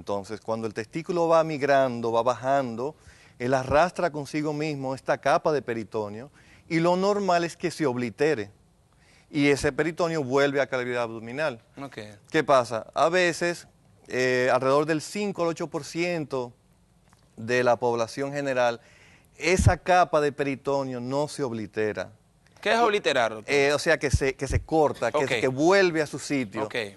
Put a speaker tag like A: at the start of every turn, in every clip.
A: Entonces, cuando el testículo va migrando, va bajando, él arrastra consigo mismo esta capa de peritoneo y lo normal es que se oblitere y ese peritoneo vuelve a cavidad abdominal.
B: Okay.
A: ¿Qué pasa? A veces, alrededor del 5 al 8% de la población general, esa capa de peritoneo no se oblitera.
B: ¿Qué es obliterar, doctor?
A: O sea, que se corta,
B: Okay.
A: que vuelve a su sitio.
B: Okay.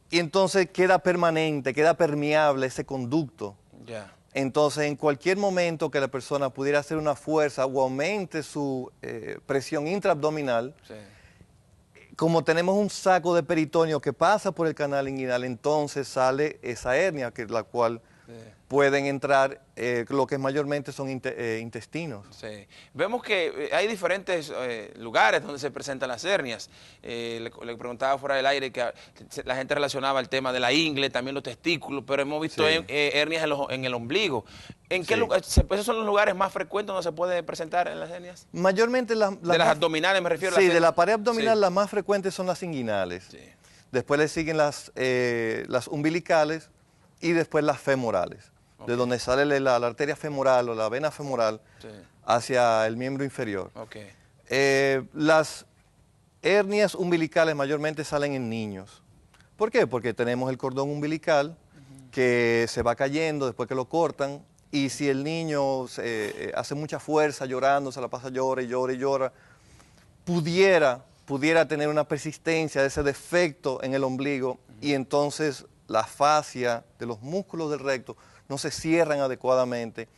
A: Y entonces queda permanente, queda permeable ese conducto.
B: Ya.
A: Entonces, en cualquier momento que la persona pudiera hacer una fuerza o aumente su presión intraabdominal,
B: Sí.
A: como tenemos un saco de peritoneo que pasa por el canal inguinal, entonces sale esa hernia, la cual pueden entrar lo que mayormente son intestinos.
B: Sí. Vemos que hay diferentes lugares donde se presentan las hernias. Le preguntaba fuera del aire que la gente relacionaba el tema de la ingle, también los testículos, pero hemos visto
A: Sí.
B: hernias en el ombligo. ¿En qué
A: Sí.
B: lugar? ¿Esos son los lugares más frecuentes donde se puede presentar en las hernias?
A: Mayormente
B: De las abdominales me refiero.
A: Sí,
B: las
A: de la pared abdominal
B: Sí.
A: las más frecuentes son las inguinales.
B: Sí.
A: Después le siguen las umbilicales y después las femorales,
B: Okay.
A: de donde sale la arteria femoral o la vena femoral
B: Sí.
A: hacia el miembro inferior.
B: Okay.
A: Las hernias umbilicales mayormente salen en niños. ¿Por qué? Porque tenemos el cordón umbilical que se va cayendo después que lo cortan y si el niño hace mucha fuerza llorando, se la pasa llora y llora y llora, pudiera tener una persistencia de ese defecto en el ombligo y entonces la fascia de los músculos del recto no se cierran adecuadamente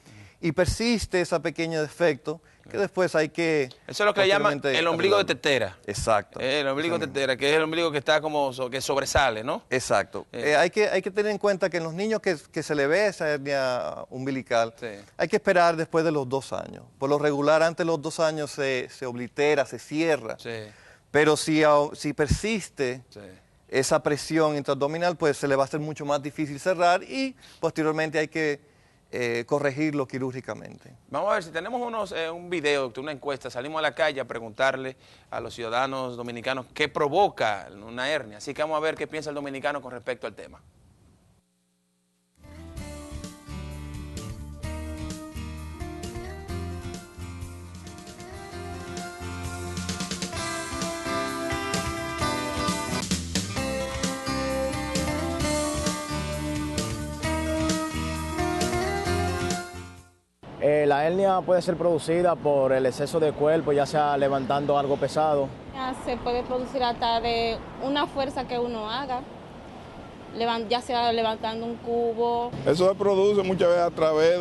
A: y persiste ese pequeño defecto que después hay que...
B: Eso es lo que le llaman el ombligo de
A: arreglarlo.
B: tetera.
A: Exacto.
B: El ombligo de tetera, que es el ombligo que está como que sobresale, ¿no?
A: Exacto. Hay que tener en cuenta que en los niños que se le ve esa hernia umbilical,
B: Sí.
A: hay que esperar después de los 2 años. Por lo regular, antes de los 2 años se oblitera, se cierra.
B: Sí.
A: Pero si persiste
B: Sí.
A: esa presión intraabdominal, pues se le va a hacer mucho más difícil cerrar y posteriormente hay que corregirlo quirúrgicamente.
B: Vamos a ver si tenemos un video, doctor, una encuesta. Salimos a la calle a preguntarle a los ciudadanos dominicanos qué provoca una hernia. Así que vamos a ver qué piensa el dominicano con respecto al tema.
C: La hernia puede ser producida por el exceso de cuerpo, ya sea levantando algo pesado.
D: Se puede producir hasta de una fuerza que uno haga, ya sea levantando un cubo.
E: Eso se produce muchas veces a través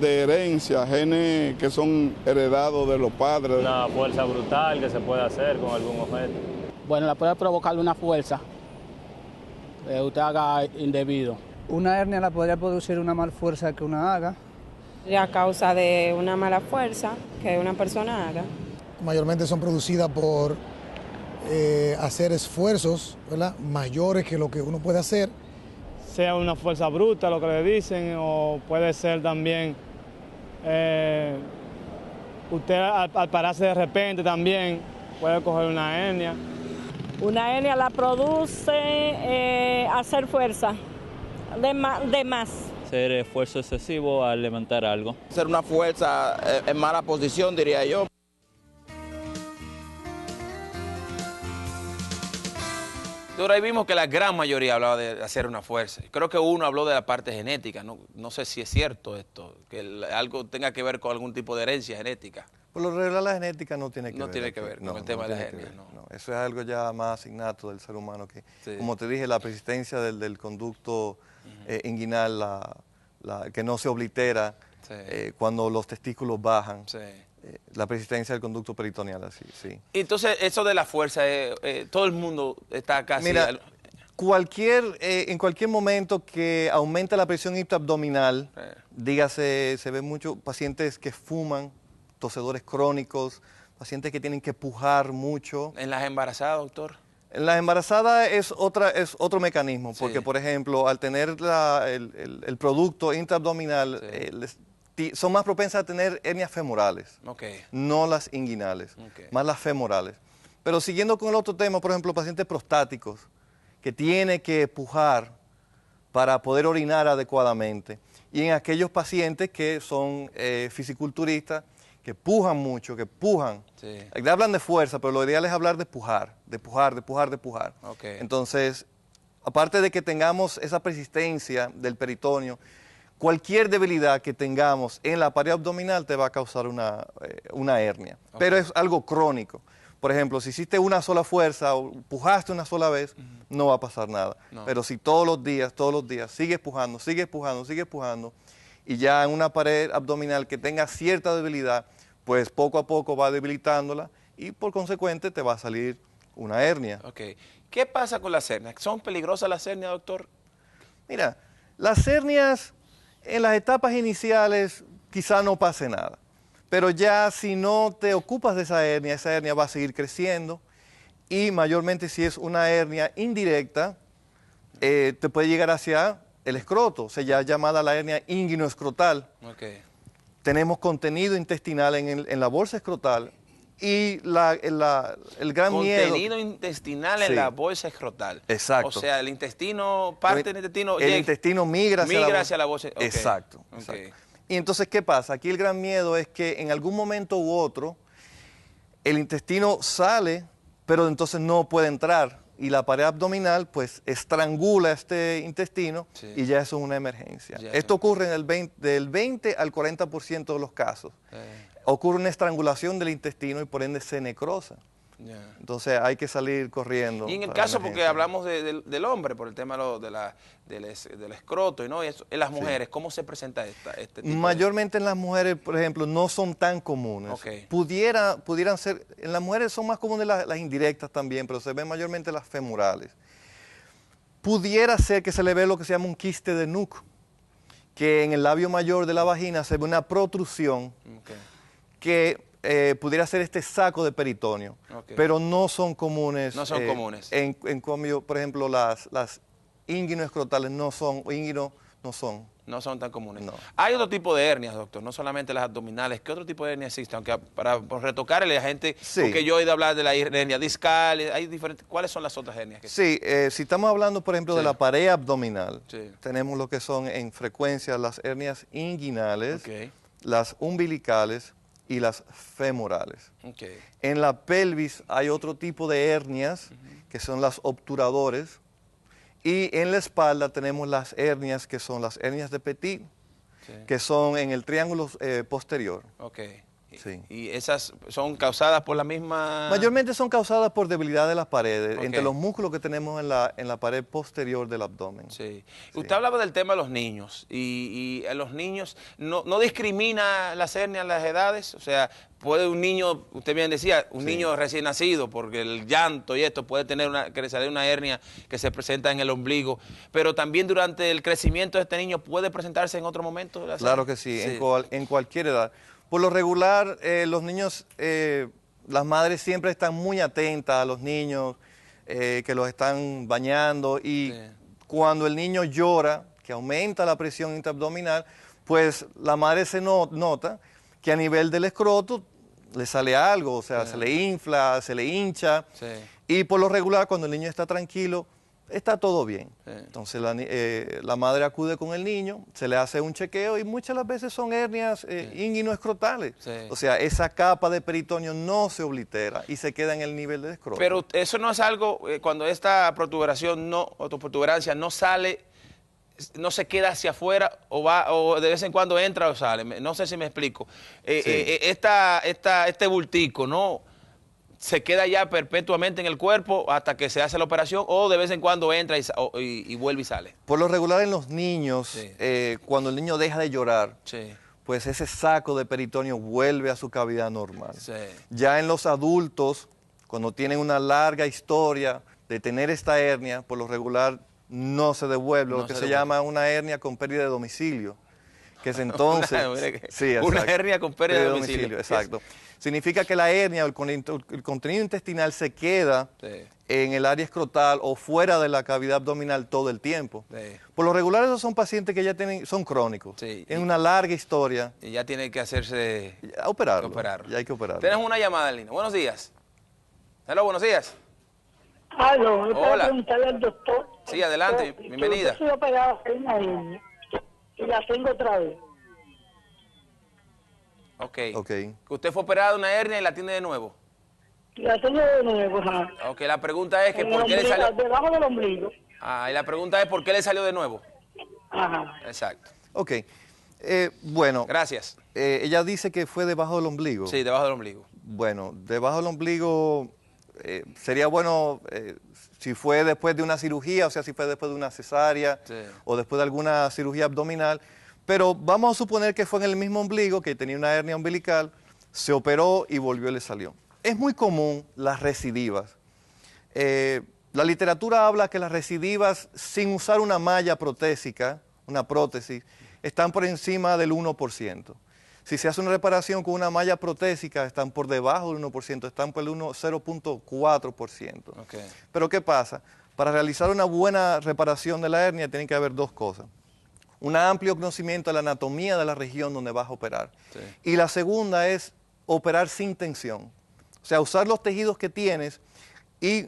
E: de herencia, genes que son heredados de los padres.
F: Una fuerza brutal que se puede hacer con algún objeto.
G: Bueno, la puede provocar una fuerza que usted haga indebido.
H: Una hernia la podría producir una mal fuerza que uno haga.
I: A causa de una mala fuerza que una persona haga.
J: Mayormente son producidas por hacer esfuerzos, ¿verdad?, mayores que lo que uno puede hacer.
F: Sea una fuerza bruta, lo que le dicen, o puede ser también usted al pararse de repente también puede coger una hernia.
I: Una hernia la produce hacer fuerza de más.
K: Hacer esfuerzo excesivo al levantar algo.
L: Hacer una fuerza en mala posición, diría yo.
B: Ahora ahí vimos que la gran mayoría hablaba de hacer una fuerza. Creo que uno habló de la parte genética. No sé si es cierto esto, que algo tenga que ver con algún tipo de herencia genética.
A: Por lo regular la genética no tiene que ver.
B: No tiene que ver con el tema de la hernia.
A: No, eso es algo ya más innato del ser humano que,
B: sí,
A: como te dije, la persistencia del conducto inguinal, que no se oblitera
B: sí,
A: cuando los testículos bajan.
B: Sí.
A: La persistencia del conducto peritoneal, así, sí.
B: Entonces, eso de la fuerza, todo el mundo está casi...
A: Mira, en cualquier momento que aumente la presión intraabdominal, dígase, se ven muchos pacientes que fuman, tosedores crónicos, pacientes que tienen que pujar mucho.
B: ¿En las embarazadas, doctor?
A: En las embarazadas es otro mecanismo, porque,
B: sí,
A: por ejemplo, al tener el producto intraabdominal, son más propensas a tener hernias femorales, no las inguinales, más las femorales. Pero siguiendo con el otro tema, por ejemplo, pacientes prostáticos que tienen que pujar para poder orinar adecuadamente. Y en aquellos pacientes que son fisiculturistas, que pujan mucho, que pujan.
B: Sí.
A: Hablan de fuerza, pero lo ideal es hablar de pujar, de pujar, de pujar, de pujar.
B: Okay.
A: Entonces, aparte de que tengamos esa persistencia del peritoneo, cualquier debilidad que tengamos en la pared abdominal te va a causar una hernia. Okay. Pero es algo crónico. Por ejemplo, si hiciste una sola fuerza o pujaste una sola vez, no va a pasar nada. No. Pero si todos los días, sigues pujando, sigues pujando, sigues pujando, y ya en una pared abdominal que tenga cierta debilidad, pues poco a poco va debilitándola y por consecuente te va a salir una hernia.
B: Okay. ¿Qué pasa con las hernias? ¿Son peligrosas las hernias, doctor?
A: Mira, las hernias en las etapas iniciales quizá no pase nada. Pero ya si no te ocupas de esa hernia va a seguir creciendo y mayormente si es una hernia indirecta, te puede llegar hacia el escroto, o sea, ya llamada la hernia inguinoescrotal.
B: Okay.
A: Tenemos contenido intestinal en la bolsa escrotal y el gran miedo...
B: Contenido intestinal en la bolsa escrotal.
A: Exacto.
B: O sea, el intestino, parte del intestino...
A: El intestino migra
B: hacia la bolsa. Okay.
A: Exacto. Okay. Y entonces, ¿qué pasa? Aquí el gran miedo es que en algún momento u otro el intestino sale, pero entonces no puede entrar y la pared abdominal pues estrangula este intestino y ya eso es una emergencia. Esto ocurre del 20 al 40% de los casos. Ocurre una estrangulación del intestino y por ende se necrosa. Entonces hay que salir corriendo.
B: Y en el caso, porque hablamos del hombre, por el tema del escroto, ¿no? En las mujeres, ¿cómo se presenta este tipo?
A: Mayormente en las mujeres, por ejemplo, no son tan comunes.
B: Okay.
A: Pudieran ser, en las mujeres son más comunes las indirectas también, pero se ven mayormente las femorales. Pudiera ser que se le ve lo que se llama un quiste de Nuc, que en el labio mayor de la vagina se ve una protrusión que pudiera ser este saco de peritoneo, pero no son comunes.
B: No son comunes.
A: En cambio, por ejemplo, las inguinoescrotales no son
B: No son tan comunes.
A: No.
B: Hay otro tipo de hernias, doctor, no solamente las abdominales. ¿Qué otro tipo de hernias existe? Aunque para retocarle a la gente, porque yo he oído hablar de la hernia discal, hay diferentes. ¿Cuáles son las otras hernias que
A: existen? Sí, si estamos hablando, por ejemplo, de la pared abdominal, tenemos lo que son en frecuencia las hernias inguinales, las umbilicales y las femorales. En la pelvis hay otro tipo de hernias que son las obturadores y en la espalda tenemos las hernias que son las hernias de Petit, que son en el triángulo posterior.
B: Sí. ¿Y esas son causadas por la misma...?
A: Mayormente son causadas por debilidad de las paredes, entre los músculos que tenemos en la pared posterior del abdomen.
B: Sí. Usted hablaba del tema de los niños, y a los niños no discrimina las hernias las edades, o sea, puede un niño, usted bien decía, un niño recién nacido, porque el llanto y esto puede tener que le sale una hernia que se presenta en el ombligo, pero también durante el crecimiento de este niño puede presentarse en otro momento.
A: Claro que sí. En cualquier edad. Por lo regular, los niños, las madres siempre están muy atentas a los niños que los están bañando y cuando el niño llora, que aumenta la presión intraabdominal, pues la madre se nota que a nivel del escroto le sale algo, o sea, se le infla, se le hincha y por lo regular cuando el niño está tranquilo, está todo bien. Entonces la madre acude con el niño, se le hace un chequeo y muchas de las veces son hernias inguinoescrotales. O sea, esa capa de peritoneo no se oblitera y se queda en el nivel del escroto.
B: Pero eso no es algo, cuando esta protuberación o tu protuberancia no sale, no se queda hacia afuera o de vez en cuando entra o sale. No sé si me explico. Este bultico, ¿no? ¿Se queda ya perpetuamente en el cuerpo hasta que se hace la operación o de vez en cuando entra y vuelve y sale?
A: Por lo regular en los niños, cuando el niño deja de llorar, pues ese saco de peritoneo vuelve a su cavidad normal. Ya en los adultos, cuando tienen una larga historia de tener esta hernia, por lo regular no se devuelve, lo que se llama una hernia con pérdida de domicilio. Que es entonces...
B: una hernia con pérdida de domicilio.
A: Exacto. Significa que la hernia, el contenido intestinal se queda en el área escrotal o fuera de la cavidad abdominal todo el tiempo. Por lo regular esos son pacientes que ya son crónicos, tienen una larga historia.
B: Y ya tienen que hacerse...
A: Operarlo. Ya hay que operarlo.
B: Tenemos una llamada en línea. Buenos días. Hola, buenos días.
M: Aló, yo
B: Hola.
M: para preguntarle al doctor.
B: Sí, adelante, bienvenida.
M: Yo estoy operada hace una hernia y la tengo otra vez.
B: Ok.
A: Ok.
B: Que usted fue operado de una hernia y la tiene de nuevo.
M: La tengo de nuevo, ajá.
B: Ok, la pregunta es que
M: En
B: ¿por
M: el
B: qué le
M: ombligo,
B: salió?
M: debajo del ombligo.
B: Ah, y la pregunta es ¿por qué le salió de nuevo?
M: Ajá.
B: Exacto.
A: Ok. Bueno.
B: Gracias.
A: Ella dice que fue debajo del ombligo.
B: Sí, debajo del ombligo.
A: Bueno, debajo del ombligo sería bueno si fue después de una cirugía, o sea, si fue después de una cesárea o después de alguna cirugía abdominal. Pero vamos a suponer que fue en el mismo ombligo, que tenía una hernia umbilical, se operó y volvió y le salió. Es muy común las recidivas. La literatura habla que las recidivas sin usar una malla protésica, una prótesis, están por encima del 1%. Si se hace una reparación con una malla protésica, están por debajo del 1%, están por el 0.4%.
B: Okay.
A: Pero ¿qué pasa? Para realizar una buena reparación de la hernia tiene que haber dos cosas. Un amplio conocimiento de la anatomía de la región donde vas a operar.
B: Sí.
A: Y la segunda es operar sin tensión. O sea, usar los tejidos que tienes y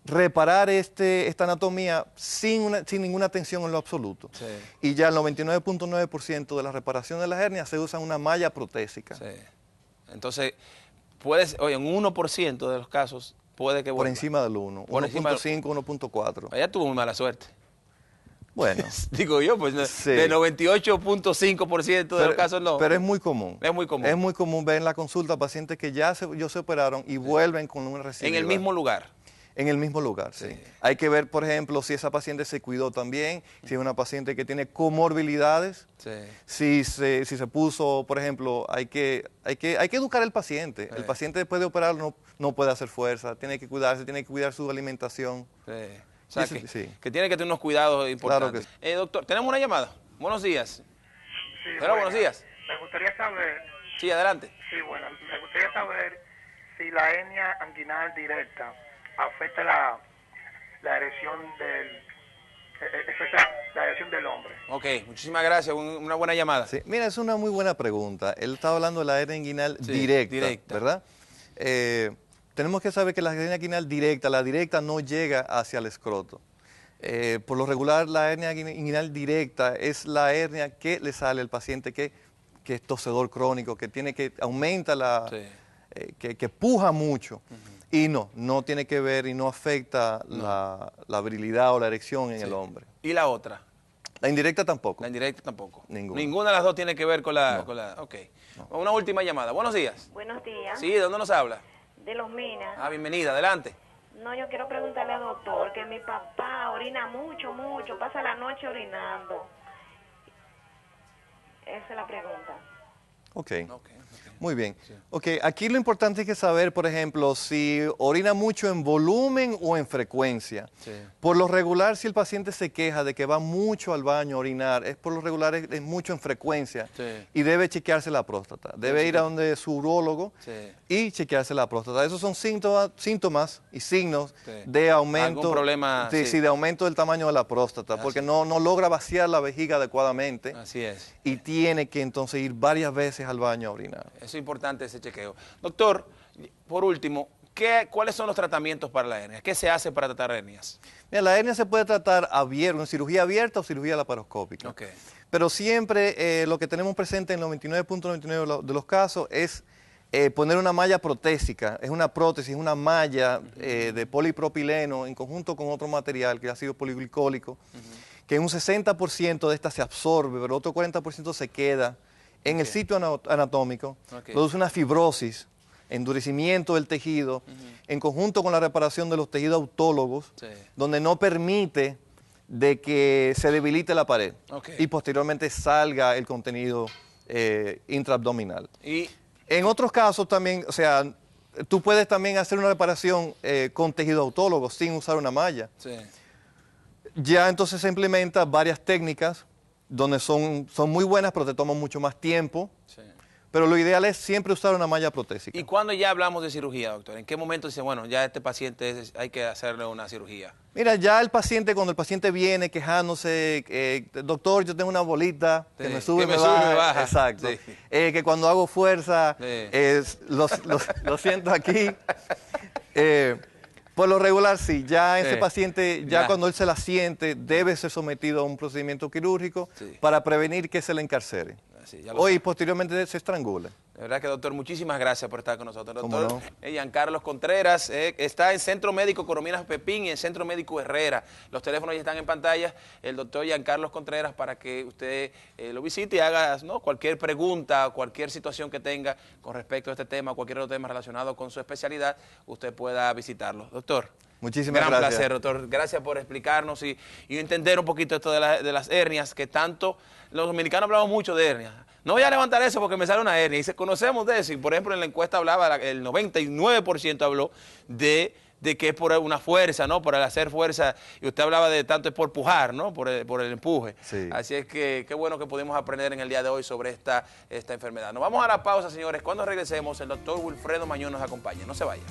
A: reparar esta anatomía sin ninguna tensión en lo absoluto.
B: Sí.
A: Y ya el 99.9% de la reparación de las hernias se usa una malla protésica.
B: Sí. Entonces, oye, en 1% de los casos puede que
A: Por
B: vuelva.
A: encima del 1,
B: Por encima del-
A: 1.5, 1.4.
B: Ella tuvo muy mala suerte.
A: Bueno.
B: Digo yo, pues
A: Sí.
B: de 98.5% de los casos no.
A: Pero es muy común.
B: Es muy común.
A: Es muy común ver en la consulta pacientes que ya se operaron y vuelven con una recidiva.
B: En el mismo lugar.
A: En el mismo lugar, sí. Hay que ver, por ejemplo, si esa paciente se cuidó también, si es una paciente que tiene comorbilidades,
B: Sí.
A: si se puso, por ejemplo, hay que educar al paciente. El paciente después de operar no puede hacer fuerza, tiene que cuidarse, tiene que cuidar su alimentación.
B: Sí. O sea,
A: Sí, sí.
B: que tiene que tener unos cuidados importantes.
A: Claro
B: Doctor, tenemos una llamada. Buenos días.
N: Sí,
B: Hola, buenos días.
N: Me gustaría saber,
B: Sí, adelante.
N: sí, bueno, me gustaría saber si la hernia anguinal directa afecta la erección del hombre.
B: Ok, muchísimas gracias. Una buena llamada.
A: Sí, mira, es una muy buena pregunta. Él estaba hablando de la hernia inguinal
B: Sí,
A: directa, ¿verdad? Tenemos que saber que la hernia inguinal directa, la directa no llega hacia el escroto. Por lo regular, la hernia inguinal directa es la hernia que le sale al paciente que es tosedor crónico, que aumenta que puja mucho. Y no tiene que ver y no afecta la virilidad o la erección en el hombre.
B: ¿Y la otra?
A: La indirecta tampoco.
B: La indirecta tampoco.
A: Ninguna.
B: Ninguna de las dos tiene que ver con la... Ok. Una última llamada. Buenos días.
O: Buenos días.
B: Sí, ¿de dónde nos habla?
O: De Los Minas.
B: Ah, bienvenida, adelante.
O: No, yo quiero preguntarle al doctor que mi papá orina mucho, pasa la noche orinando. Esa es la pregunta.
A: Ok. Muy bien. Ok, aquí lo importante es que saber, por ejemplo, si orina mucho en volumen o en frecuencia. Por lo regular, si el paciente se queja de que va mucho al baño a orinar, por lo regular es mucho en frecuencia y debe chequearse la próstata. Debe ir a donde su urólogo y chequearse la próstata. Esos son síntomas y signos de aumento,
B: ¿Algún problema?
A: de aumento del tamaño de la próstata, porque no logra vaciar la vejiga adecuadamente.
B: Así es.
A: Y tiene que entonces ir varias veces al baño a orinar.
B: Eso es importante, ese chequeo. Doctor, por último, ¿cuáles son los tratamientos para la hernia? ¿Qué se hace para tratar hernias?
A: Mira, la hernia se puede tratar abierta, en cirugía abierta o cirugía laparoscópica.
B: Okay.
A: Pero siempre lo que tenemos presente en 99.99 de los casos es poner una malla protésica. Es una prótesis, una malla de polipropileno en conjunto con otro material que es ácido poliglicólico, que un 60% de esta se absorbe, pero otro 40% se queda en el sitio anatómico, produce una fibrosis, endurecimiento del tejido, en conjunto con la reparación de los tejidos autólogos, donde no permite de que se debilite la pared y posteriormente salga el contenido intraabdominal.
B: Y
A: en otros casos también, o sea, tú puedes también hacer una reparación con tejido autólogo sin usar una malla. Ya entonces se implementan varias técnicas donde son muy buenas, pero te toman mucho más tiempo. Pero lo ideal es siempre usar una malla protésica.
B: ¿Y cuando ya hablamos de cirugía, doctor? ¿En qué momento dice, bueno, ya este paciente hay que hacerle una cirugía?
A: Mira, ya cuando el paciente viene quejándose, doctor, yo tengo una bolita que me sube y me baja. Exacto. Que cuando hago fuerza, lo siento aquí. Por lo regular, sí. Ya ese
B: Sí.
A: paciente, ya cuando él se la siente, debe ser sometido a un procedimiento quirúrgico para prevenir que se le encarcere.
B: Sí, ya lo
A: O y
B: sabe.
A: posteriormente se estrangule.
B: De verdad que, doctor, muchísimas gracias por estar con nosotros.
A: ¿Cómo
B: Doctor Giancarlos Contreras está en Centro Médico Corominas Pepín y en Centro Médico Herrera. Los teléfonos ya están en pantalla. El doctor Giancarlos Contreras para que usted lo visite y haga cualquier pregunta, cualquier situación que tenga con respecto a este tema, cualquier otro tema relacionado con su especialidad, usted pueda visitarlo. Doctor.
A: Muchísimas
B: Gran
A: gracias.
B: placer, doctor. Gracias por explicarnos y entender un poquito esto de las hernias, que tanto los dominicanos hablamos mucho de hernias. No voy a levantar eso porque me sale una hernia. Y conocemos de eso. Y por ejemplo, en la encuesta hablaba, el 99% habló de que es por una fuerza, ¿no? Por el hacer fuerza. Y usted hablaba de tanto es por pujar, ¿no? Por el empuje.
A: Sí.
B: Así es que qué bueno que pudimos aprender en el día de hoy sobre esta enfermedad. Nos vamos a la pausa, señores. Cuando regresemos, el doctor Wilfredo Mañón nos acompaña. No se vaya.